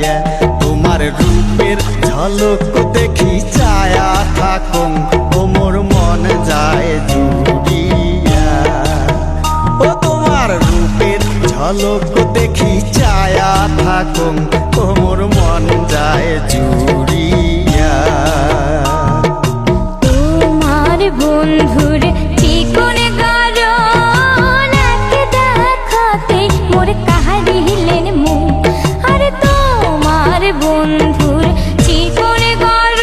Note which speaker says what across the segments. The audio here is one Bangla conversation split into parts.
Speaker 1: করিয়া তোমার রূপের ঝলক দেখি চায়া থাকুম ও মোর মন যায় জুড়িয়া। ও তোমার রূপের ঝলক দেখি চায়া থাকুম ও মোর মন যায় জুড়িয়া।
Speaker 2: তোমার বন্ধুর চিকন গরল দেখাতে মোর কাহারিলেন মুখ। আর তোমার বন্ধুর চিকন গরল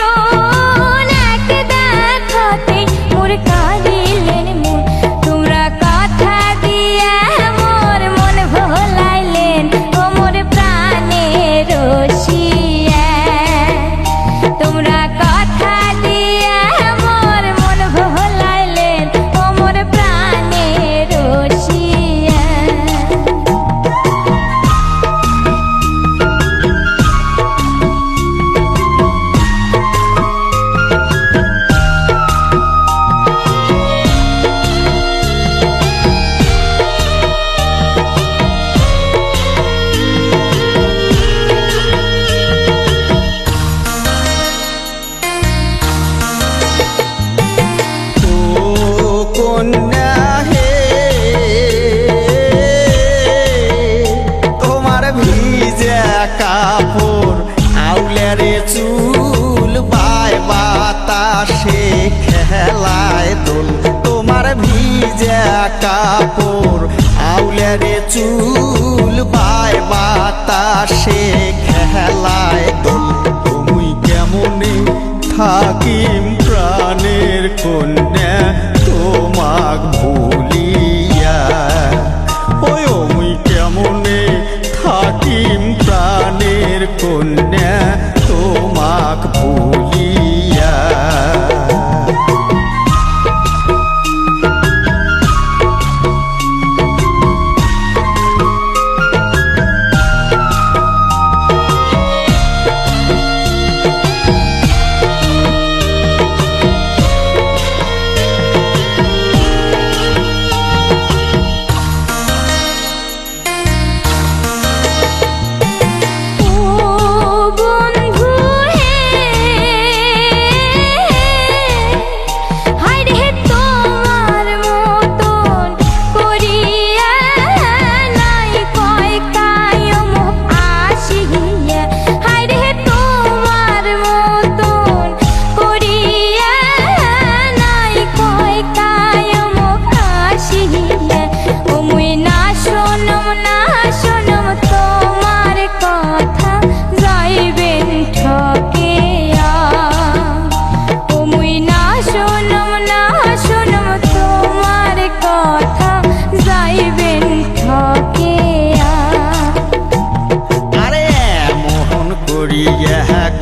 Speaker 2: দেখাতে মোর কাহারিলেন মুখ। তোমরা কথা দিয়া মোর মন ভোলাইলেন ও মোর প্রাণের রসিয়া। তোমরা কথা দিয়া মোর মন ভোলাইলেন ও মোর প্রাণের রসিয়া।
Speaker 1: কন্যা হে তোমার ভিজা কাপড় আউলেরে চুল বায় বাতাসে খেলায় দোল। তোমার ভিজা কাপড় আউলেরে চুল বায় বাতাসে খেলায় দোল। তুমি কেমনে থাকিম প্রাণের কন্যা তোমাক ভুলিয়া। ওই মুই কেমনে থাকিম প্রাণের কন্যা তোমাক ভুলিয়া।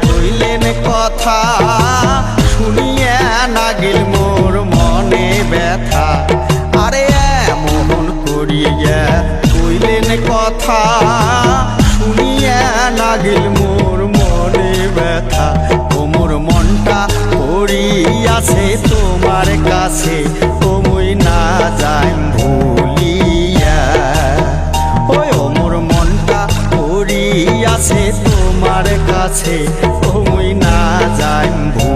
Speaker 1: কইলেন কথা শুনিয়া নাগিল মোর মনে ব্যথা। আরে মোহন করিয়া কইলেন কথা শুনিয়া নাগিল মোর মনে ব্যথা। ও মোর মনটা পড়িয়াছে তোমার কাছে ও মুই না যাইম ভুলিয়া। ওই ও মোর মনটা পড়িয়াছে তোমার কাছে ও মুই না যাইম ভুলিয়া।